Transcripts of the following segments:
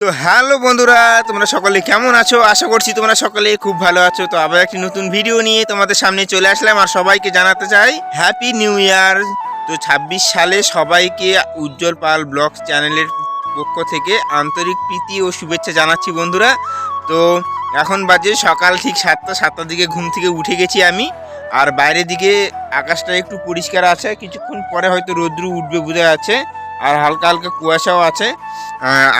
তো হ্যালো বন্ধুরা, তোমরা সকলে কেমন আছো? আশা করছি তোমরা সকলে খুব ভালো আছো। তো আবার একটি নতুন ভিডিও নিয়ে তোমাদের সামনে চলে আসলাম, আর সবাইকে জানাতে চাই হ্যাপি নিউ ইয়ার। তো 26 সালে সবাইকে উজ্জ্বল পাল ব্লগ চ্যানেলের পক্ষ থেকে আন্তরিক প্রীতি ও শুভেচ্ছা জানাচ্ছি বন্ধুরা। তো এখন বাজে সকাল ঠিক 7টার দিকে ঘুম থেকে উঠে গেছি আমি। আর বাইরের দিকে আকাশটা একটু পরিষ্কার আছে, কিছুক্ষণ পরে হয়তো রৌদ্র উঠবে বোঝা যাচ্ছে, আর হালকা হালকা কুয়াশাও আছে।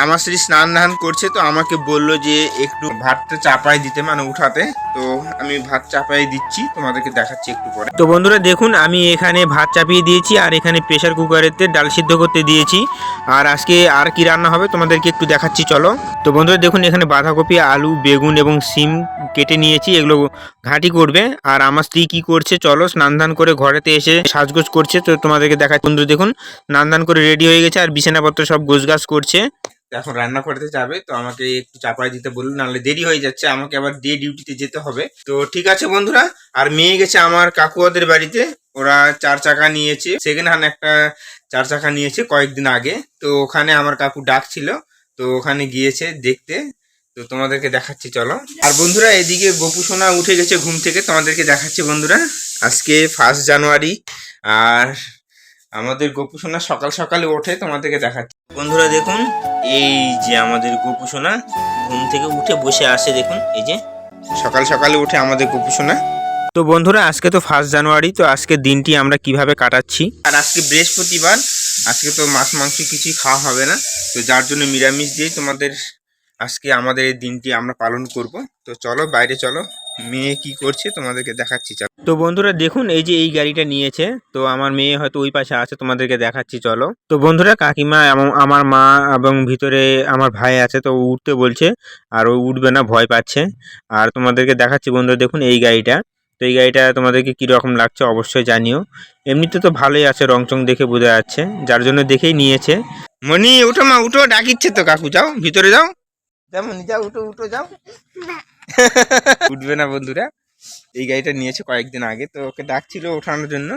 আমার স্ত্রী স্নান ধান করছে, তো আমাকে বললো যে একটু ভাতটা চাপাই দিতে, মানে উঠাতে। তো আমি ভাত চাপাই দিচ্ছি, তোমাদেরকে দেখাচ্ছি একটু পরে। তো বন্ধুরা দেখুন, আমি এখানে ভাত চাপিয়ে দিয়েছি, আর এখানে প্রেসার কুকারেতে ডাল সিদ্ধ করতে দিয়েছি। আর আজকে আর কি রান্না হবে তোমাদেরকে একটু দেখাচ্ছি, চলো। তো বন্ধুরা দেখুন, এখানে বাঁধাকপি, আলু, বেগুন এবং সিম কেটে নিয়েছি, এগুলো ঘাঁটি করবে। আর আমার স্ত্রী কি করছে, চলো, স্নান ধান করে ঘরেতে এসে সাজগোজ করছে, তো তোমাদেরকে দেখাচ্ছি। বন্ধু দেখুন, স্নান ধান করে রেডি হয়ে গেছে, আর বিছানাপত্র সব গোছগাছ করছে। এখন রান্না করতে যাবে, তো আমাকে একটু চাপাই দিতে বলুন, নাহলে দেরি হয়ে যাচ্ছে, আমাকে আবার ডে ডিউটিতে যেতে হবে। তো ঠিক আছে বন্ধুরা। আর মেয়ে গেছে আমার কাকুয়াদের বাড়িতে, ওরা 4 চাকা নিয়েছে, সেকেন্ড হ্যান্ড একটা 4 চাকা নিয়েছে কয়েকদিন আগে। তো ওখানে আমার কাকু ডাকছিল, তো ওখানে গিয়েছে দেখতে। তো তোমাদেরকে দেখাচ্ছি, চলো। আর বন্ধুরা এদিকে গোপু সোনা উঠে গেছে ঘুম থেকে, তোমাদেরকে দেখাচ্ছি বন্ধুরা। আজকে 1 জানুয়ারি, আর আমাদের গোপু সোনা সকাল সকালে ওঠে, তোমাদেরকে দেখাচ্ছি বন্ধুরা। দেখুন, এই যে আমাদের গোপু সোনা ঘুম থেকে উঠে বসে আসে, দেখুন এই যে সকাল সকালে উঠে আমাদের গোপু সোনা। তো বন্ধুরা আজকে তো 1 জানুয়ারি, তো আজকে দিনটি আমরা কিভাবে কাটাচ্ছি। আর আজকে বৃহস্পতিবার, আজকে তো মাছ মাংস কিছুই খাওয়া হবে না, তো যার জন্য নিরামিষ দিয়ে তোমাদের আজকে আমাদের এই দিনটি আমরা পালন করব। তো চলো বাইরে চলো, মেয়ে কি করছে তোমাদেরকে দেখাচ্ছি, চলো। তো বন্ধুরা দেখুন, এই যে এই গাড়িটা নিয়েছে, তো আমার মেয়ে হয়তো ওই পাশে আছে, তোমাদেরকে দেখাচ্ছি, চলো। তো বন্ধুরা কাকিমা এবং আমার মা এবং ভিতরে আমার ভাই আছে, তো ও উঠতে বলছে, আর ও উঠবে না, ভয় পাচ্ছে। আর তোমাদেরকে দেখাচ্ছি বন্ধুরা, দেখুন এই গাড়িটা। তো এই গাড়িটা তোমাদেরকে কীরকম লাগছে অবশ্যই জানিও। এমনিতে তো ভালোই আছে, রং চং দেখে বোঝা যাচ্ছে, যার জন্য দেখেই নিয়েছে। মনি উঠো মা, উঠো, ডাকিচ্ছে তো কাকু, যাও ভিতরে যাও, যেমন যাও, উঠো উঠো যাও। উঠবে না বন্ধুরা, এই গাড়িটা নিয়েছে কয়েকদিন আগে, তো ওকে ডাকছিল ওঠানোর জন্য,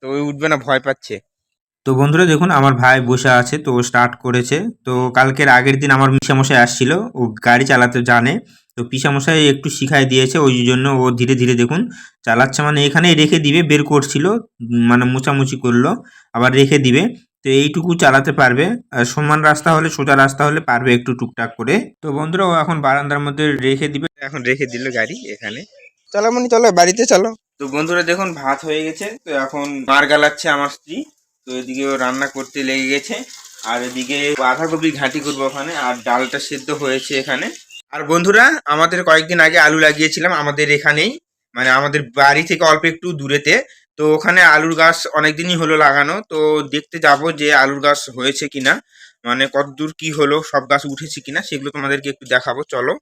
তো ওই উঠবে না, ভয় পাচ্ছে। তো বন্ধুরা দেখুন, আমার ভাই বসে আছে, তো ও স্টার্ট করেছে। তো কালকের আগের দিন আমার পিসামশাই আসছিল, ও গাড়ি চালাতে জানে, তো পিসামশাই একটু শিখাই দিয়েছে, ওই জন্য ও ধীরে ধীরে দেখুন চালাচ্ছে। মানে এখানেই রেখে দিবে, বের করছিল, মানে মোচামুচি করলো, আবার রেখে দিবে। তো এইটুকু চালাতে পারবে, আর সমান রাস্তা হলে, সোজা রাস্তা হলে পারবে একটু টুকটাক করে। তো বন্ধুরা ও এখন বারান্দার মধ্যে রেখে দিবে, এখন রেখে দিল গাড়ি এখানে। চলো মনি, চলো বাড়িতে চলো। তো বন্ধুরা দেখুন, ভাত হয়ে গেছে, তো এখন মার গালাচ্ছে আমার স্ত্রী। তো এদিকে ও রান্না করতে লেগে গেছে, আর এদিকে বাঁধাকপি ঘাঁটি করবো ওখানে, আর ডালটা সেদ্ধ হয়েছে এখানে। আর বন্ধুরা আমাদের কয়েকদিন আগে আলু লাগিয়েছিলাম আমাদের এখানেই, মানে আমাদের বাড়ি থেকে অল্প একটু দূরেতে। তো ওখানে আলুর গাছ অনেকদিনই হলো লাগানো, তো দেখতে যাব যে আলুর গাছ হয়েছে কিনা, মানে কতদূর কি হলো, সব গাছ উঠেছে কিনা, সেগুলো তোমাদেরকে একটু দেখাবো, চলো।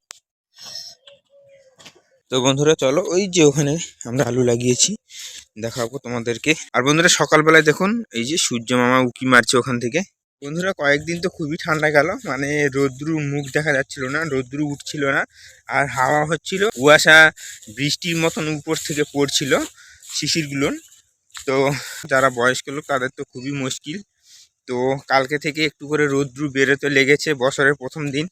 তো বন্ধুরা চলো, ওই যে ওখানে আমরা আলু লাগিয়েছি, দেখাবো তোমাদেরকে। আর বন্ধুরা সকালবেলায় দেখুন, এই যে সূর্য মামা উকি মারছে ওখান থেকে। বন্ধুরা কয়েকদিন তো খুবই ঠান্ডা গেল, মানে রৌদ্রু মুখ দেখা যাচ্ছিল না, রৌদ্রু উঠছিল না, আর হাওয়া হচ্ছিল, কুয়াশা বৃষ্টির মতন উপর থেকে পড়ছিল শিশিরগুলো। তো যারা বয়স্ক লোক তাদের তো খুবই মুশকিল। তো কালকে থেকে একটু করে রৌদ্রু বেরোতে লেগেছে, বছরের প্রথম দিন,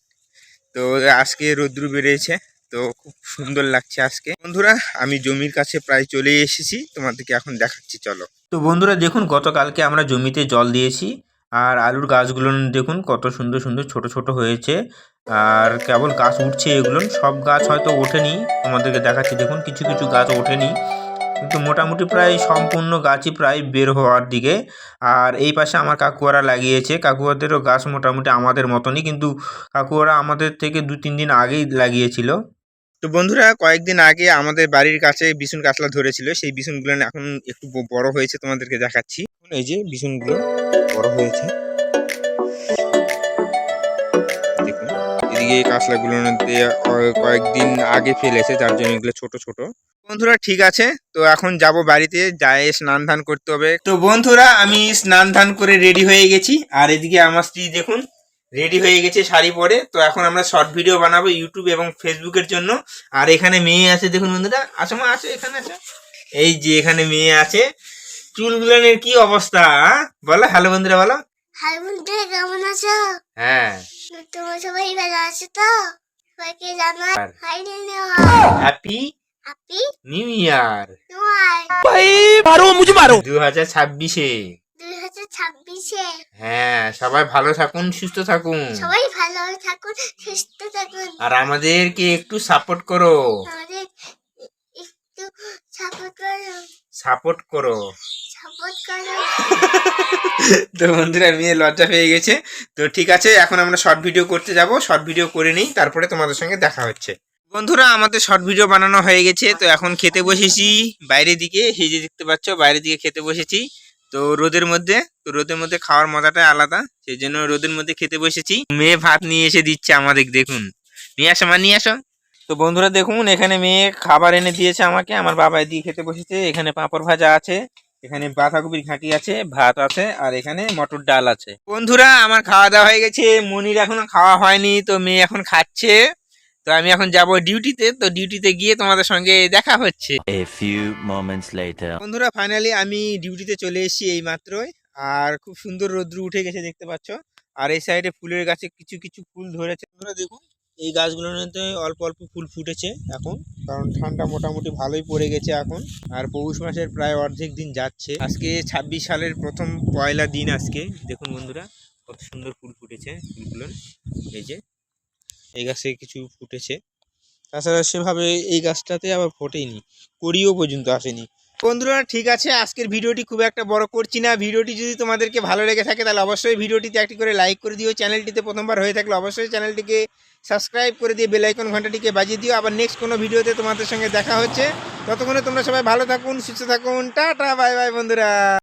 তো আজকে রৌদ্রু বেরিয়েছে, তো খুব সুন্দর লাগছে আজকে। বন্ধুরা আমি জমির কাছে প্রায় চলে এসেছি, তোমাদেরকে এখন দেখাচ্ছি, চলো। তো বন্ধুরা দেখুন, গতকালকে আমরা জমিতে জল দিয়েছি, আর আলুর গাছগুলো দেখুন কত সুন্দর সুন্দর ছোট ছোট হয়েছে, আর কেবল গাছ উঠছে, এগুলো সব গাছ হয়তো ওঠেনি, তোমাদেরকে দেখাচ্ছি দেখুন, কিছু কিছু গাছ ওঠেনি, কিন্তু মোটামুটি প্রায় সম্পূর্ণ গাছই প্রায় বের হওয়ার দিকে। আর এই পাশে আমার কাকুয়ারা লাগিয়েছে, কাকুয়াদেরও গাছ মোটামুটি আমাদের মতনই, কিন্তু কাকুয়ারা আমাদের থেকে 2-3 দিন আগেই লাগিয়েছিল। তো বন্ধুরা কয়েকদিন আগে আমাদের বাড়ির কাছে বিছুন কাতলা ধরেছিল, সেই বিছুনগুলো এখন একটু বড় হয়েছে, তোমাদেরকে দেখাচ্ছি। এই যে বিছুনগুলো বড় হয়েছে, দেখুন এদিকে কাতলাগুলোর মধ্যে কয়েকদিন আগে ফেলেছে, যার জন্য এগুলো ছোট ছোট। বন্ধুরা ঠিক আছে, তো এখন যাব বাড়িতে, যাই স্নান ধান করতে হবে। তো বন্ধুরা আমি স্নান ধান করে রেডি হয়ে গেছি, আর এদিকে আমার স্ত্রী দেখুন রেডি হয়ে গেছে শাড়ি পরে। তো এখন আমরা শর্ট ভিডিও বানাবো ইউটিউব এবং ফেসবুকের জন্য। আর এখানে মেয়ে আছে দেখুন বন্ধুরা, আসো মা আসো, এখানে আছে, এই যে এখানে মেয়ে আছে। চুলগুলানের কি অবস্থা, বলো হ্যালো বন্ধুরা, বলো হাই বন্ধুরা, কেমন আছো? হ্যাঁ, তোমরা সবাই ভালো আছো তো? সবাইকে জানাই hi new happy happy new year new year भाई मारो मुझे मारो 2026-এ। 2026-এ। হ্যাঁ, সবাই ভালো থাকুন, সুস্থ থাকুন, সবাই ভালো থাকুন, সুস্থ থাকুন। আর আমাদেরকে একটু সাপোর্ট করো। আমাদের একটু সাপোর্ট করো, সাপোর্ট করো। সাপোর্ট করো। তো বন্ধুরা, মেয়ে লজ্জা পেয়ে গেছে। তো ঠিক আছে, এখন আমরা শর্ট ভিডিও করতে যাব। শর্ট ভিডিও করে নিই, তারপরে তোমাদের সঙ্গে দেখা হচ্ছে। বন্ধুরা, আমাদের শর্ট ভিডিও বানানো হয়ে গেছে। তো এখন খেতে বসেছি বাইরের দিকে, এই যে দেখতে পাচ্ছ বাইরের দিকে খেতে বসেছি। তো রোদের মধ্যে, খাওয়ার মজাটাই আলাদা, সেই জন্য রোদের মধ্যে খেতে বসেছি। মেয়ে ভাত নিয়ে এসে দিচ্ছে আমাদের, দেখুন। নিয়ে আসো মা, নিয়ে আসো। তো বন্ধুরা দেখুন, এখানে মেয়ে খাবার এনে দিয়েছে আমাকে, আমার বাবা দিয়ে খেতে বসেছে। এখানে পাঁপড় ভাজা আছে, এখানে বাঁধাকপির ঘাঁটি আছে, ভাত আছে, আর এখানে মটর ডাল আছে। বন্ধুরা, আমার খাওয়া দাওয়া হয়ে গেছে, মনির এখনো খাওয়া হয়নি, তো মেয়ে এখন খাচ্ছে। তো আমি এখন যাব ডিউটিতে, তো ডিউটিতে গিয়ে তোমাদের সঙ্গে দেখা হচ্ছে। A few moments later. বন্ধুরা, ফাইনালি আমি ডিউটিতে চলে এসেছি এই মাত্রই, আর খুব সুন্দর রোদ্র উঠে গেছে দেখতে পাচ্ছ। আর এই সাইডে ফুলের গাছে কিছু কিছু ফুল ধরেছে। বন্ধুরা দেখুন, এই গাছগুলোতে অল্প অল্প ফুল ফুটেছে এখন, কারণ ঠান্ডা মোটামুটি ভালোই পড়ে গেছে এখন। আর পৌষ মাসের প্রায় অর্ধেক দিন যাচ্ছে। আজকে 26 সালের প্রথম পয়লা দিন আজকে। দেখুন বন্ধুরা, কত সুন্দর ফুল ফুটেছে ফুলগুলোর। এই যে এই গাছে কিছু ফুটেছে, তাছাড়া সেভাবে এই গাছটাতে আবার ফোটেনি, কড়িও পর্যন্ত আসেনি। বন্ধুরা ঠিক আছে, আজকের ভিডিওটি খুব একটা বড় করছি না। ভিডিওটি যদি তোমাদেরকে ভালো লেগে থাকে তাহলে অবশ্যই ভিডিওটিতে একটি করে লাইক করে দিও। চ্যানেলটিতে প্রথমবার হয়ে থাকলে অবশ্যই চ্যানেলটিকে সাবস্ক্রাইব করে দিয়ে বেল আইকন ঘন্টাটিকে বাজিয়ে দিও। আবার নেক্সট কোনো ভিডিওতে তোমাদের সঙ্গে দেখা হচ্ছে। ততক্ষণে তোমরা সবাই ভালো থাকুন, সুস্থ থাকুন। টাটা, বাই বাই বন্ধুরা।